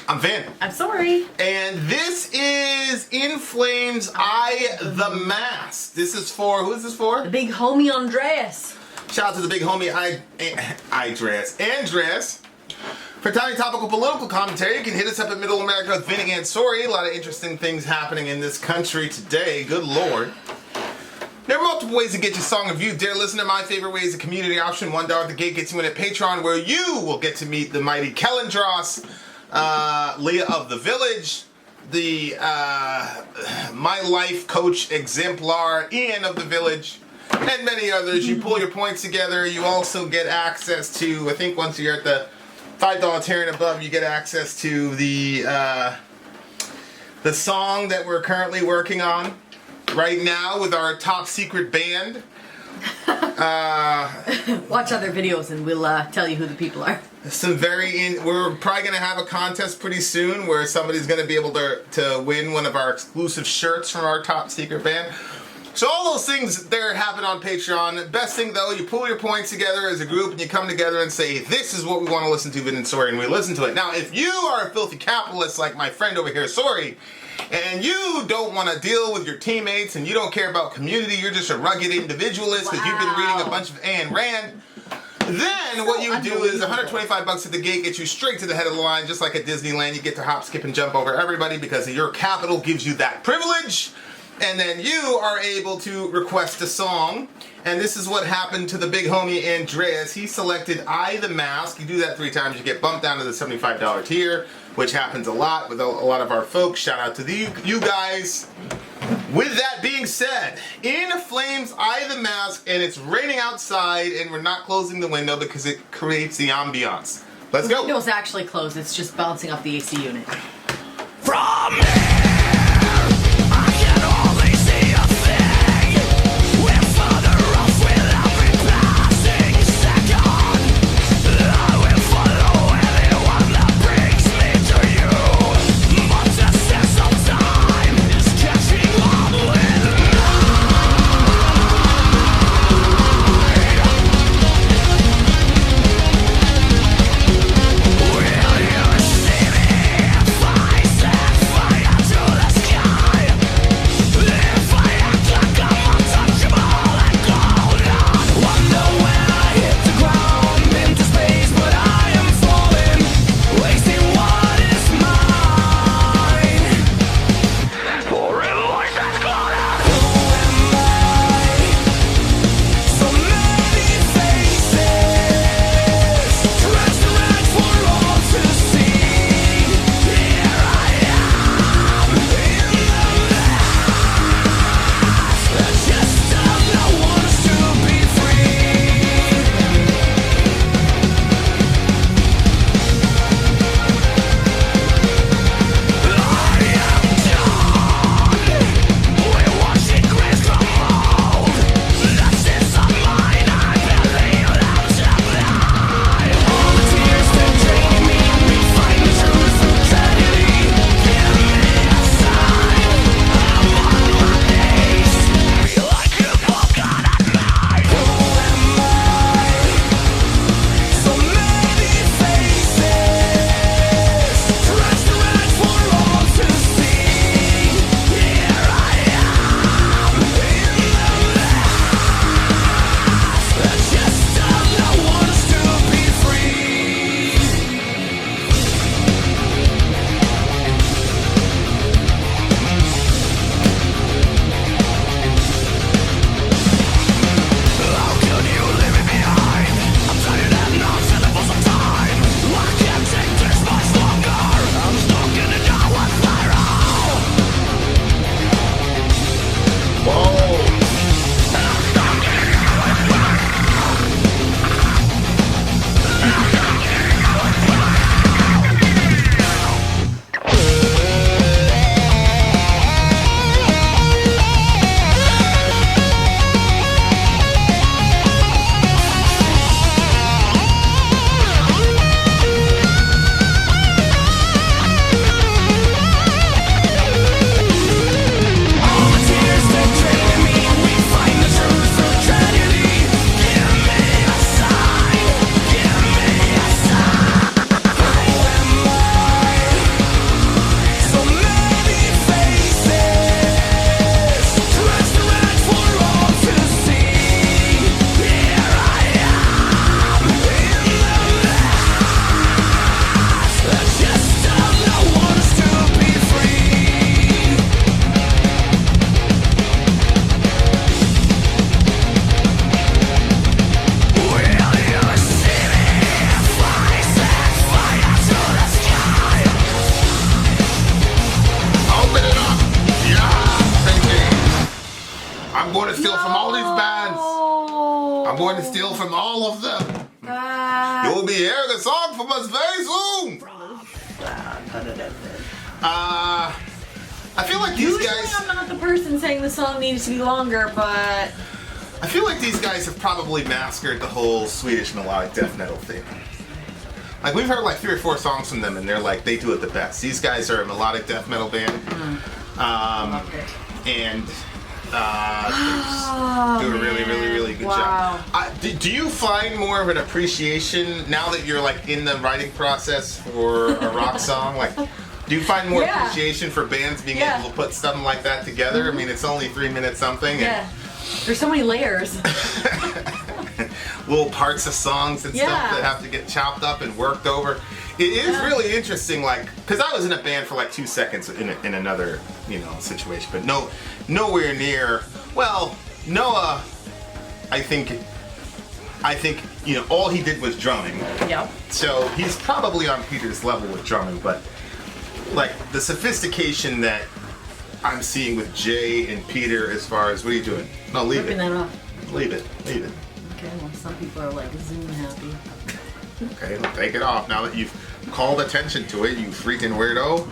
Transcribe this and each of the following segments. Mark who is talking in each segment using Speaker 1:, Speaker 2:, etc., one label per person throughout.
Speaker 1: I'm Vin.
Speaker 2: I'm Sori.
Speaker 1: And this is In Flames, I the Mask. This is for, who is this for?
Speaker 2: The big homie Andreas.
Speaker 1: Shout out to the big homie Andreas. For tiny topical political commentary, you can hit us up at Middle America with Vin and Sori. A lot of interesting things happening in this country today. Good Lord. There are multiple ways to get your song reviewed. Dear listener, my favorite way is the community option. $1 at the gate gets you in at Patreon, where you will get to meet the mighty Kellendross, Leah of the Village, the My Life Coach Exemplar, Ian of the Village, and many others. You pull your points together. You also get access to, I think once you're at the $5 tier and above, you get access to the song that we're currently working on right now with our top secret band.
Speaker 2: Watch other videos and we'll tell you who the people are.
Speaker 1: We're probably going to have a contest pretty soon where somebody's going to be able to win one of our exclusive shirts from our top secret band. So all those things there happen on Patreon. Best thing though, you pull your points together as a group and you come together and say, this is what we want to listen to, Vin and Sori, and we listen to it. Now, if you are a filthy capitalist like my friend over here, Sori, and you don't want to deal with your teammates and you don't care about community, you're just a rugged individualist because you've been reading a bunch of Ayn Rand, then what you do is $125 at the gate gets you straight to the head of the line. Just like at Disneyland, you get to hop, skip, and jump over everybody because your capital gives you that privilege. And then you are able to request a song. And this is what happened to the big homie Andreas. He selected I the Mask. You do that 3 times, you get bumped down to the $75 tier, which happens a lot with a lot of our folks. Shout out to you guys. With that being said, In Flames, I the Mask, and it's raining outside, and we're not closing the window because it creates the ambiance. Let's go.
Speaker 2: The window's actually closed. It's just bouncing off the AC unit.
Speaker 3: From I can only see a thing. We're further off with every passing second. I will follow anyone that brings me to you. But the sense of time is catching up with me. Will you see me if I set fire
Speaker 1: all of them. You'll be hearing a song from us very soon. I feel like these
Speaker 2: Usually
Speaker 1: guys.
Speaker 2: I'm not the person saying the song needs to be longer, but
Speaker 1: I feel like these guys have probably mastered the whole Swedish melodic death metal thing. Like we've heard like 3 or 4 songs from them, and they're like they do it the best. These guys are a melodic death metal band, and they do a really good job. Do you find more of an appreciation now that you're like in the writing process for a rock song? Like, do you find more appreciation for bands being able to put something like that together? I mean, it's only 3 minutes something.
Speaker 2: Yeah. There's so many layers.
Speaker 1: Little parts of songs and stuff that have to get chopped up and worked over. It is really interesting, like, because I was in a band for like 2 seconds in another, situation, but nowhere near. Well, Noah, I think, all he did was drumming.
Speaker 2: Yep.
Speaker 1: So he's probably on Peter's level with drumming, but like the sophistication that I'm seeing with Jay and Peter as far as what are you doing? No, leave
Speaker 2: Ripping
Speaker 1: it.
Speaker 2: that off.
Speaker 1: Leave it.
Speaker 2: Okay, well, some people are like Zoom happy.
Speaker 1: Okay, well, take it off now that you've called attention to it, you freaking weirdo.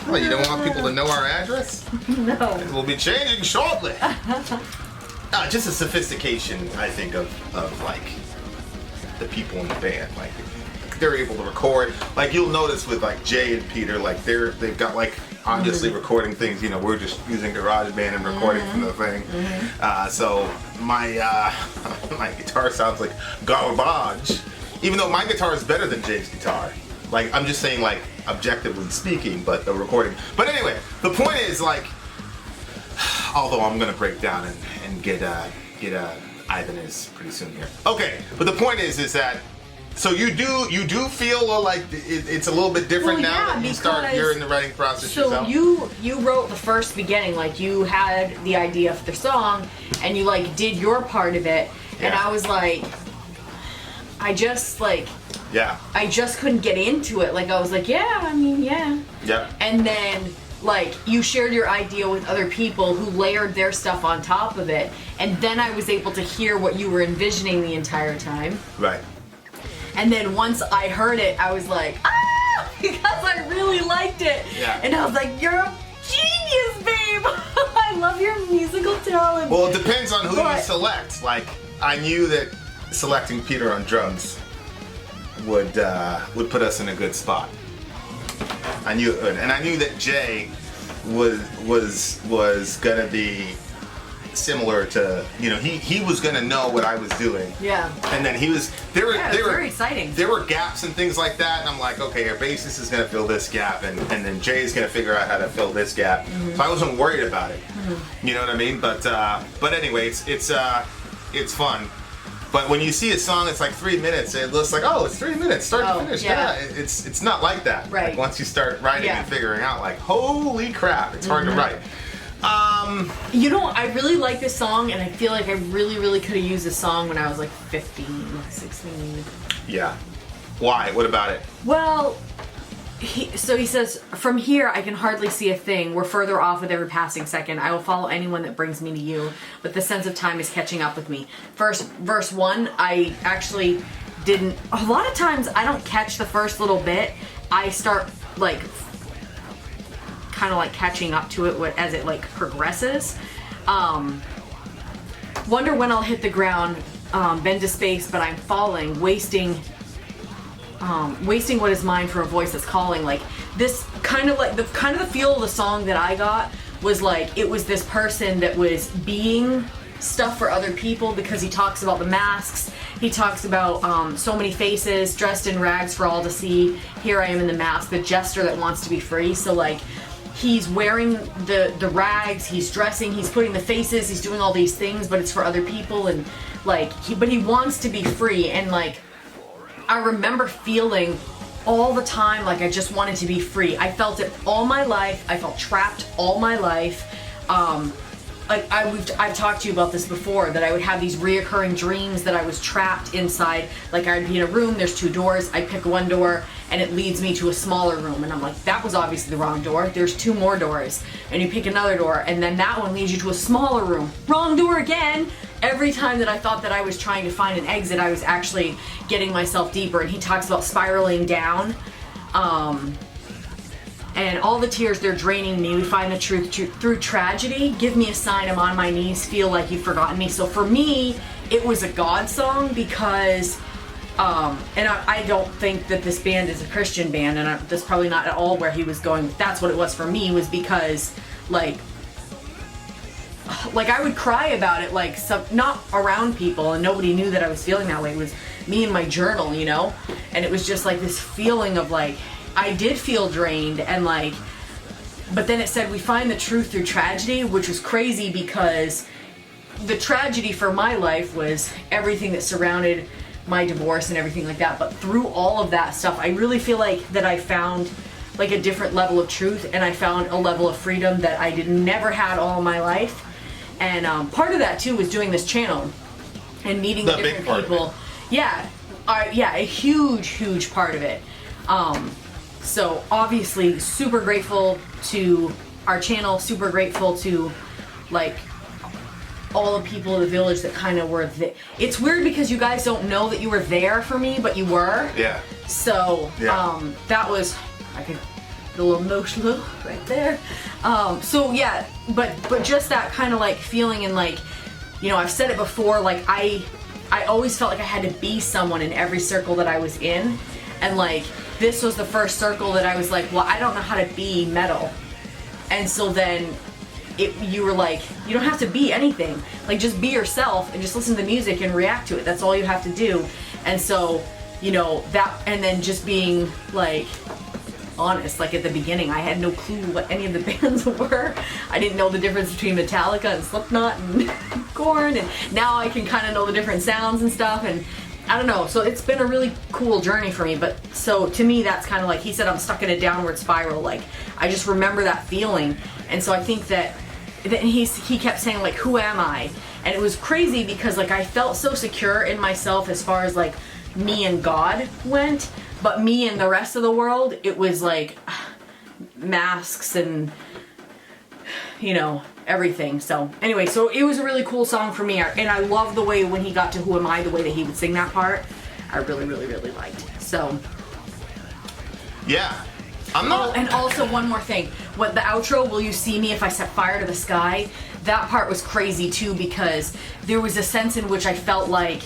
Speaker 1: Well, you don't want people to know our address?
Speaker 2: No.
Speaker 1: We'll be changing shortly. Just a sophistication, I think, of like the people in the band. Like they're able to record. Like you'll notice with like Jay and Peter, like they've got like obviously recording things. We're just using GarageBand and recording from the thing. So my my guitar sounds like garbage, even though my guitar is better than Jay's guitar. Like I'm just saying, like objectively speaking, but the recording. But anyway, the point is like, although I'm gonna break down and get Ivan is pretty soon here. Okay, but the point is that. So you do feel like it's a little bit different now that you're in the writing process yourself?
Speaker 2: So you wrote the first beginning, like you had the idea for the song and you like did your part of it, and I was like, I just couldn't get into it. Like I was like, yeah. And then like you shared your idea with other people who layered their stuff on top of it, and then I was able to hear what you were envisioning the entire time.
Speaker 1: Right.
Speaker 2: And then once I heard it, I was like, because I really liked it.
Speaker 1: Yeah.
Speaker 2: And I was like, you're a genius, babe. I love your musical talent.
Speaker 1: Well, it depends on who you select. Like, I knew that selecting Peter on drums would put us in a good spot. I knew it would. And I knew that Jay was gonna be similar to, he was gonna know what I was doing.
Speaker 2: Yeah.
Speaker 1: And then they were
Speaker 2: very exciting.
Speaker 1: There were gaps and things like that, and I'm like, okay, our bassist is gonna fill this gap, and then Jay's gonna figure out how to fill this gap. So I wasn't worried about it. You know what I mean? But anyway, it's fun. But when you see a song that's like 3 minutes, it looks like, oh, it's 3 minutes, start to finish. Yeah. It's not like that.
Speaker 2: Right.
Speaker 1: Like once you start writing and figuring out, like, holy crap, it's hard to write.
Speaker 2: I really like this song, and I feel like I really could have used this song when I was like 15, 16.
Speaker 1: Yeah. Why? What about it?
Speaker 2: Well, he says, from here I can hardly see a thing. We're further off with every passing second. I will follow anyone that brings me to you, but the sense of time is catching up with me. Verse 1, I actually didn't. A lot of times I don't catch the first little bit. I start like kind of like catching up to it as it like progresses. Wonder when I'll hit the ground, bend to space, but I'm falling, wasting what is mine for a voice that's calling. Like this kind of like the feel of the song that I got was like it was this person that was being stuff for other people, because he talks about the masks. He talks about so many faces dressed in rags for all to see. Here I am in the mask, the jester that wants to be free. So like he's wearing the rags, he's dressing, he's putting the faces, he's doing all these things, but it's for other people, and like he wants to be free. And like I remember feeling all the time like I just wanted to be free. I felt it all my life. I felt trapped all my life. I've talked to you about this before, that I would have these reoccurring dreams that I was trapped inside. Like I'd be in a room, there's 2 doors, I pick one door and it leads me to a smaller room, and I'm like, that was obviously the wrong door. There's 2 more doors, and you pick another door, and then that one leads you to a smaller room. Wrong door again. every time that I thought that I was trying to find an exit, I was actually getting myself deeper. And he talks about spiraling down. And all the tears, they're draining me. We find the truth through tragedy. Give me a sign, I'm on my knees. Feel like you've forgotten me. So for me, it was a God song because, and I don't think that this band is a Christian band, and that's probably not at all where he was going. That's what it was for me, was because, like I would cry about it, like, not around people, and nobody knew that I was feeling that way. It was me and my journal, you know? And it was just like this feeling of like, I did feel drained, and like, but then it said we find the truth through tragedy, which was crazy because the tragedy for my life was everything that surrounded my divorce and everything like that. But through all of that stuff, I really feel like that I found like a different level of truth, and I found a level of freedom that I never had all my life. And part of that too was doing this channel and meeting the different people. Yeah, a huge part of it. So obviously super grateful to our channel, super grateful to like all the people in the village that kind of were there. It's weird because you guys don't know that you were there for me, but you were.
Speaker 1: Yeah.
Speaker 2: So that was, I could get a little emotional right there. So yeah, but just that kind of like feeling, and like, you know, I've said it before, like I always felt like I had to be someone in every circle that I was in, and like this was the first circle that I was like, well, I don't know how to be metal. And so then you were like, you don't have to be anything. Like, just be yourself and just listen to the music and react to it. That's all you have to do. And so, you know, that, and then just being like honest, like at the beginning, I had no clue what any of the bands were. I didn't know the difference between Metallica and Slipknot and Korn, and now I can kind of know the different sounds and stuff, and I don't know, so it's been a really cool journey for me. But so to me, that's kind of like, he said, I'm stuck in a downward spiral. Like, I just remember that feeling. And so I think that he kept saying like, who am I? And it was crazy because like I felt so secure in myself as far as like me and God went, but me and the rest of the world, it was like masks and, you know, everything. So anyway, so it was a really cool song for me, and I love the way when he got to Who Am I, the way that he would sing that part, I really liked. So
Speaker 1: yeah, I'm not.
Speaker 2: Oh, and also one more thing, what the outro, will you see me if I set fire to the sky, that part was crazy too, because there was a sense in which I felt like,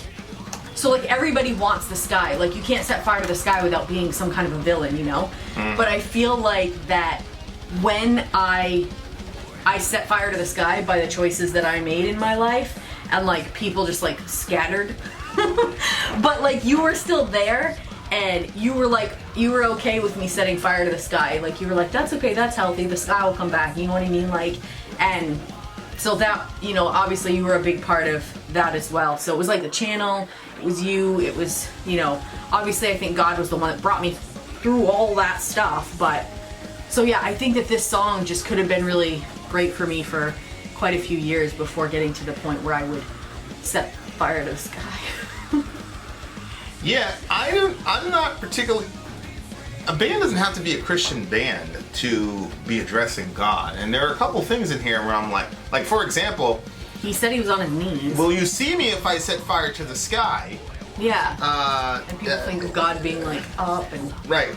Speaker 2: so like everybody wants the sky, like you can't set fire to the sky without being some kind of a villain, you know? But I feel like that when I set fire to the sky by the choices that I made in my life, and like people just like scattered, but like you were still there, and you were like, you were okay with me setting fire to the sky, like you were like, that's okay, that's healthy, the sky will come back, you know what I mean? Like, and so that, you know, obviously you were a big part of that as well. So it was like the channel, it was you, it was, you know, obviously I think God was the one that brought me through all that stuff. But so yeah, I think that this song just could have been really great for me for quite a few years before getting to the point where I would set fire to the sky.
Speaker 1: Yeah, I'm not particularly. A band doesn't have to be a Christian band to be addressing God, and there are a couple things in here where I'm like for example,
Speaker 2: he said he was on his knees.
Speaker 1: will you see me if I set fire to the sky?
Speaker 2: Yeah. And people think of God being like up and
Speaker 1: right,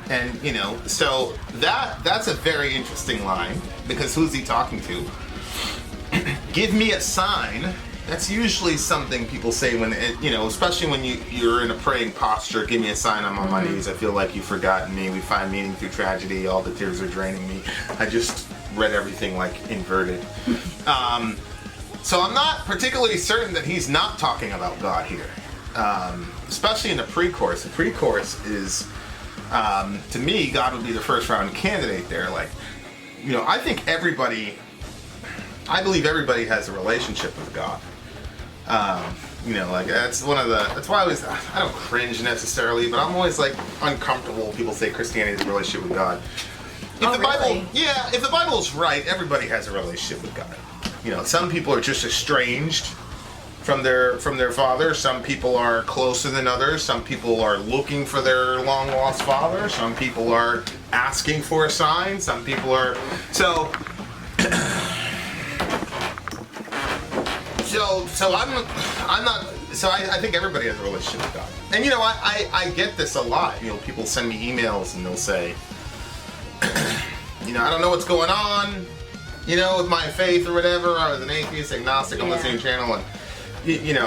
Speaker 1: and you know, so that's a very interesting line, because who's he talking to? Give me a sign. That's usually something people say when it, you know, especially when you're in a praying posture. Give me a sign, I'm on my knees. I feel like you've forgotten me. We find meaning through tragedy. All the tears are draining me. I just read everything like inverted. So I'm not particularly certain that he's not talking about God here, especially in the pre-chorus. The pre-chorus is, to me, God would be the first round candidate there. Like, you know, I believe everybody has a relationship with God. You know, like that's why I don't cringe necessarily, but I'm always like uncomfortable when people say Christianity is a relationship with God. If the Bible is right, everybody has a relationship with God. You know, some people are just estranged from their father. Some people are closer than others. Some people are looking for their long lost father. Some people are asking for a sign. Some people are so I think everybody has a relationship with God. And you know, I get this a lot. You know, people send me emails and they'll say, you know, I don't know what's going on, you know, with my faith or whatever. I was an atheist, agnostic, on the same channel, and you know,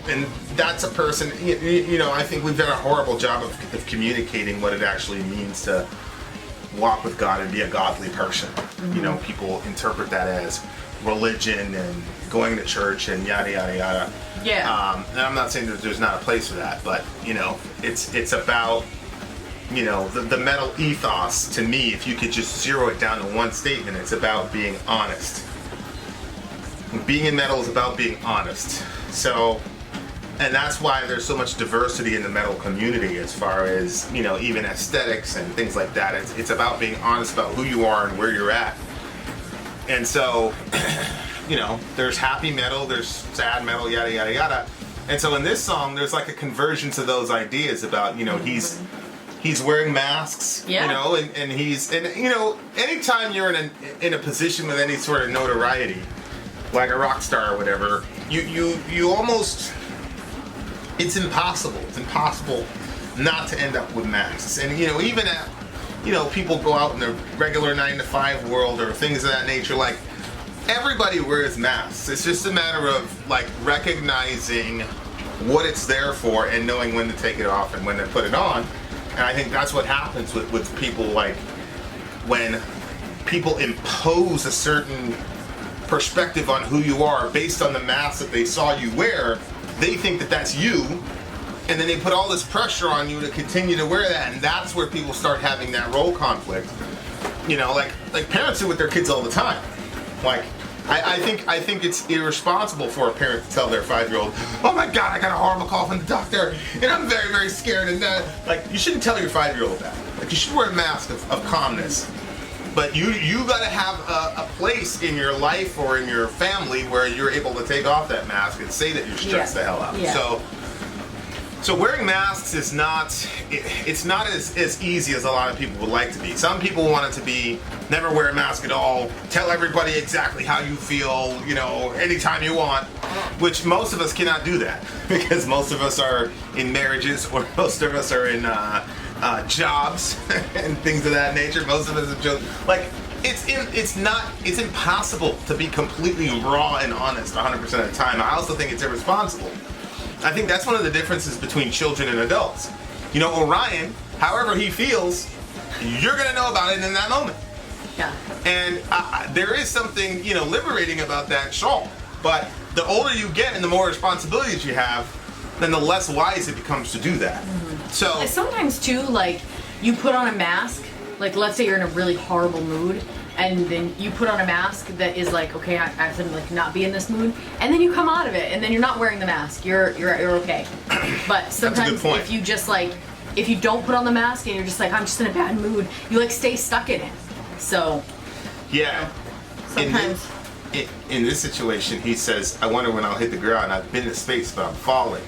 Speaker 1: and that's a person. You know, I think we've done a horrible job of communicating what it actually means to walk with God and be a godly person. You know, people interpret that as religion and going to church and yada yada yada.
Speaker 2: Yeah.
Speaker 1: And I'm not saying that there's not a place for that, but you know, it's about, you know, the metal ethos. To me, if you could just zero it down to one statement, it's about being honest. Being in metal is about being honest. So, and that's why there's so much diversity in the metal community as far as, you know, even aesthetics and things like that. It's about being honest about who you are and where you're at. And so, you know, there's happy metal, there's sad metal, yada yada yada. And so in this song, there's like a conversion to those ideas about, you know, he's wearing masks, you know, and you know, anytime you're in a position with any sort of notoriety, like a rock star or whatever, you almost, it's impossible not to end up with masks. And you know, even at, you know, people go out in the regular 9-to-5 world or things of that nature, like everybody wears masks. It's just a matter of like recognizing what it's there for and knowing when to take it off and when to put it on. And I think that's what happens with people, like when people impose a certain perspective on who you are based on the mask that they saw you wear. They think that that's you, and then they put all this pressure on you to continue to wear that, and that's where people start having that role conflict. You know, like parents do with their kids all the time. Like, I think it's irresponsible for a parent to tell their 5-year-old, "Oh my God, I got a horrible call from the doctor, and I'm very, very scared." And like, you shouldn't tell your 5-year-old that. Like, you should wear a mask of calmness. But you got to have a place in your life or in your family where you're able to take off that mask and say that you're stressed the hell out. Yeah. So wearing masks is not, it's not as easy as a lot of people would like to be. Some people want it to be never wear a mask at all, tell everybody exactly how you feel, you know, anytime you want, which most of us cannot do that because most of us are in marriages or most of us are in jobs and things of that nature. Most of us are just like, it's impossible to be completely raw and honest 100% of the time. I also think it's irresponsible. I think that's one of the differences between children and adults. You know, Orion, however he feels, you're gonna know about it in that moment.
Speaker 2: Yeah.
Speaker 1: And there is something, you know, liberating about that shawl. But the older you get and the more responsibilities you have, then the less wise it becomes to do that. Mm-hmm. So
Speaker 2: sometimes too, like, you put on a mask, like let's say you're in a really horrible mood, and then you put on a mask that is like, okay, I have to like not be in this mood, and then you come out of it, and then you're not wearing the mask. You're okay. But sometimes if you just like, if you don't put on the mask and you're just like, I'm just in a bad mood, you like stay stuck in it. So
Speaker 1: yeah,
Speaker 2: sometimes
Speaker 1: in this situation, he says, I wonder when I'll hit the ground. I've been in space, but I'm falling,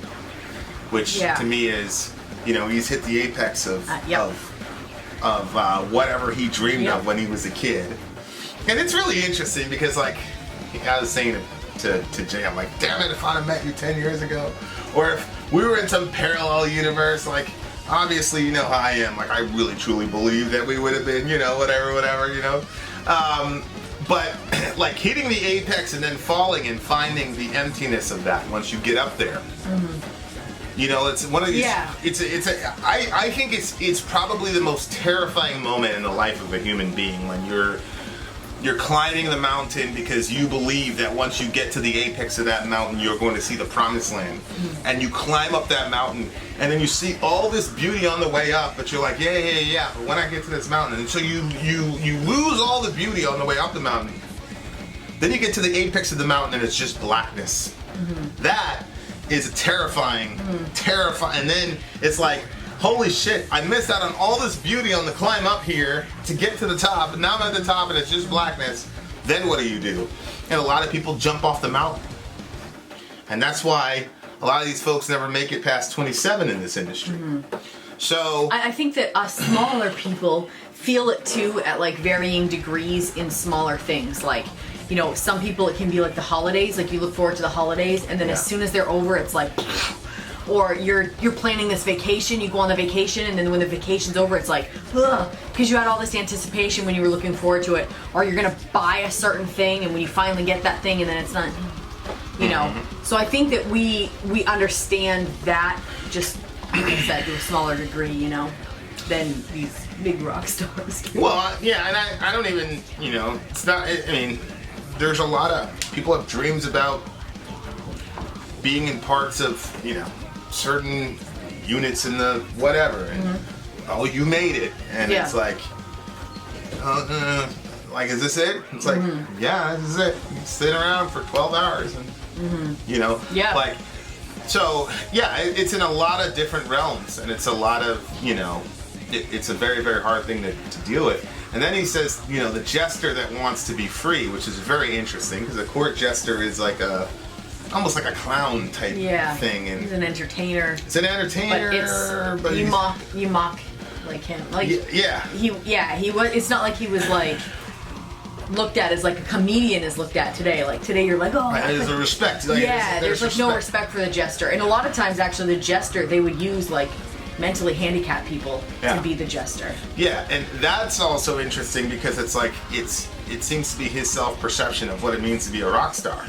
Speaker 1: which to me is, you know, he's hit the apex of whatever he dreamed of when he was a kid. And it's really interesting because, like, I was saying to Jay, I'm like, damn it, if I'd have met you 10 years ago, or if we were in some parallel universe, like, obviously, you know how I am, like, I really truly believe that we would have been, you know, whatever, you know. But, like, hitting the apex and then falling and finding the emptiness of that once you get up there. Mm-hmm. You know, it's one of these. Yeah. I think it's probably the most terrifying moment in the life of a human being when you're climbing the mountain because you believe that once you get to the apex of that mountain, you're going to see the promised land. Mm-hmm. And you climb up that mountain, and then you see all this beauty on the way up, but you're like, yeah. But when I get to this mountain, and so you lose all the beauty on the way up the mountain. Then you get to the apex of the mountain, and it's just blackness. Mm-hmm. That is terrifying, and then it's like, holy shit, I missed out on all this beauty on the climb up here to get to the top, and now I'm at the top and it's just blackness. Then what do? And a lot of people jump off the mountain. And that's why a lot of these folks never make it past 27 in this industry. Mm-hmm. So
Speaker 2: I think that us smaller people feel it too at like varying degrees in smaller things. Like you know, some people it can be like the holidays, like you look forward to the holidays, and then as soon as they're over, it's like, or you're planning this vacation, you go on the vacation, and then when the vacation's over, it's like, because you had all this anticipation when you were looking forward to it, or you're gonna buy a certain thing, and when you finally get that thing, and then it's not, you know. So I think that we understand that, just like I said, to a smaller degree, you know, than these big rock stars do.
Speaker 1: Well, yeah, and I don't even, you know, it's not, I mean, there's a lot of people have dreams about being in parts of, you know, certain units in the whatever, and oh, you made it, and it's like, like, is this it? It's like, yeah, this is it. You sit around for 12 hours, and you know, like, so yeah, it's in a lot of different realms, and it's a lot of, you know, it's a very, very hard thing to deal with. And then he says, you know, the jester that wants to be free, which is very interesting, because a court jester is like almost like a clown type thing, and
Speaker 2: he's an entertainer.
Speaker 1: It's an entertainer,
Speaker 2: but you mock like him, like he was. It's not like he was like looked at as like a comedian is looked at today. Like today, you're like, oh,
Speaker 1: there's a respect. Like,
Speaker 2: there's like no respect for the jester, and a lot of times actually the jester they would use like mentally handicapped people to be the jester. Yeah,
Speaker 1: and that's also interesting because it's like it seems to be his self-perception of what it means to be a rock star.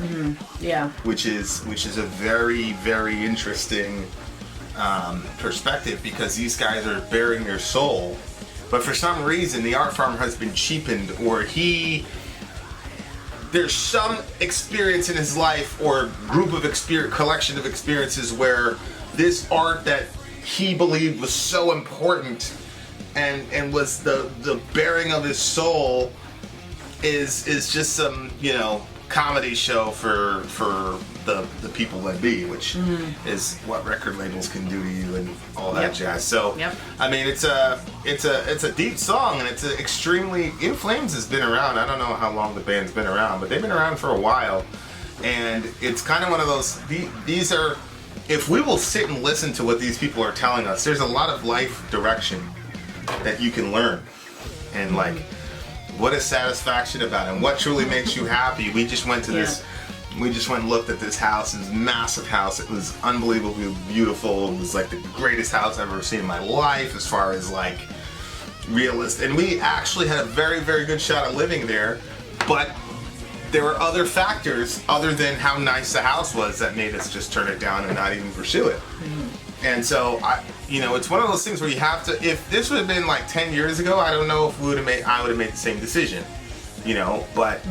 Speaker 2: Yeah,
Speaker 1: which is a very, very interesting perspective, because these guys are bearing their soul, but for some reason the art form has been cheapened, or there's some experience in his life or collection of experiences where this art that he believed was so important and was the bearing of his soul is just some, you know, comedy show for the people that be, which is what record labels can do to you and all that jazz. So I mean, it's a deep song, and it's extremely. In Flames has been around. I don't know how long the band's been around, but they've been around for a while, and it's kind of one of those. These are. If we will sit and listen to what these people are telling us, there's a lot of life direction that you can learn, and like, what is satisfaction about, and what truly makes you happy. We just went to this. We just went and looked at this house. It was a massive house. It was unbelievably beautiful. It was like the greatest house I've ever seen in my life, as far as like realist. And we actually had a very, very good shot at living there, but there were other factors other than how nice the house was that made us just turn it down and not even pursue it. And so it's one of those things where you have to. If this would have been like 10 years ago, I don't know if I would have made the same decision. You know, but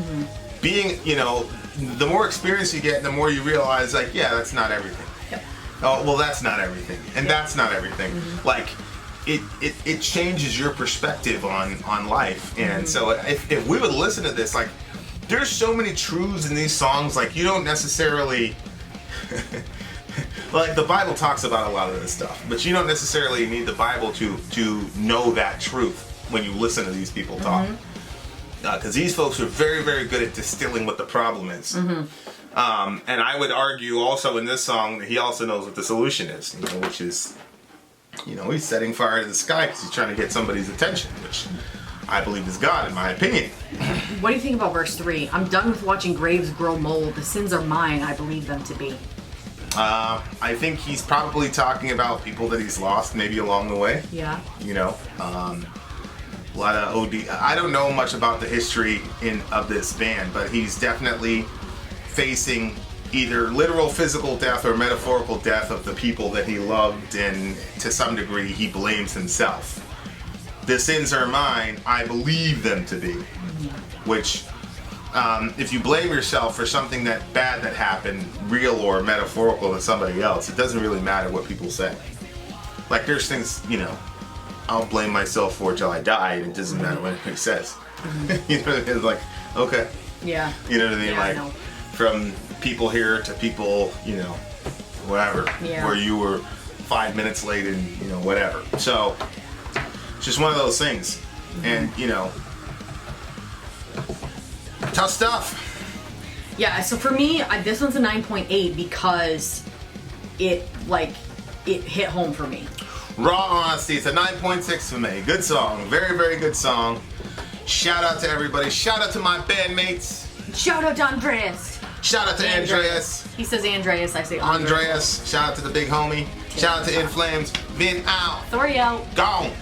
Speaker 1: being, you know, the more experience you get, the more you realize, like, yeah, that's not everything. Oh, well, that's not everything, and that's not everything. Like, it changes your perspective on life. And so if we would listen to this, like, there's so many truths in these songs, like, you don't necessarily like, the Bible talks about a lot of this stuff, but you don't necessarily need the Bible to know that truth when you listen to these people talk. Because these folks are very, very good at distilling what the problem is. And I would argue also in this song that he also knows what the solution is, you know, which is, you know, he's setting fire to the sky because he's trying to get somebody's attention, which I believe is God, in my opinion.
Speaker 2: What do you think about verse 3? I'm done with watching graves grow mold. The sins are mine, I believe them to be.
Speaker 1: I think he's probably talking about people that he's lost maybe along the way.
Speaker 2: Yeah.
Speaker 1: You know, a lot of OD. I don't know much about the history of this band, but he's definitely facing either literal physical death or metaphorical death of the people that he loved, and to some degree he blames himself. The sins are mine, I believe them to be. Which, if you blame yourself for something that bad that happened, real or metaphorical, to somebody else, it doesn't really matter what people say. Like, there's things, you know, I'll blame myself for till I die, and it doesn't matter what anybody says. You know what I mean? It's like, okay.
Speaker 2: Yeah.
Speaker 1: You know what I mean?
Speaker 2: Yeah,
Speaker 1: like, from people here to people, you know, whatever.
Speaker 2: Yeah.
Speaker 1: Where you were 5 minutes late and, you know, whatever. So, it's just one of those things. And, you know, tough stuff.
Speaker 2: Yeah, so for me, this one's a 9.8 because it hit home for me.
Speaker 1: Raw honesty, it's a 9.6 for me. Good song, very, very good song. Shout out to everybody. Shout out to my bandmates.
Speaker 2: Shout out to Andreas.
Speaker 1: Shout out to Andreas.
Speaker 2: He says Andreas, I say Andreas.
Speaker 1: Andreas. Shout out to the big homie. Shout out to In Flames. Vin out.
Speaker 2: Sori out.
Speaker 1: Gone.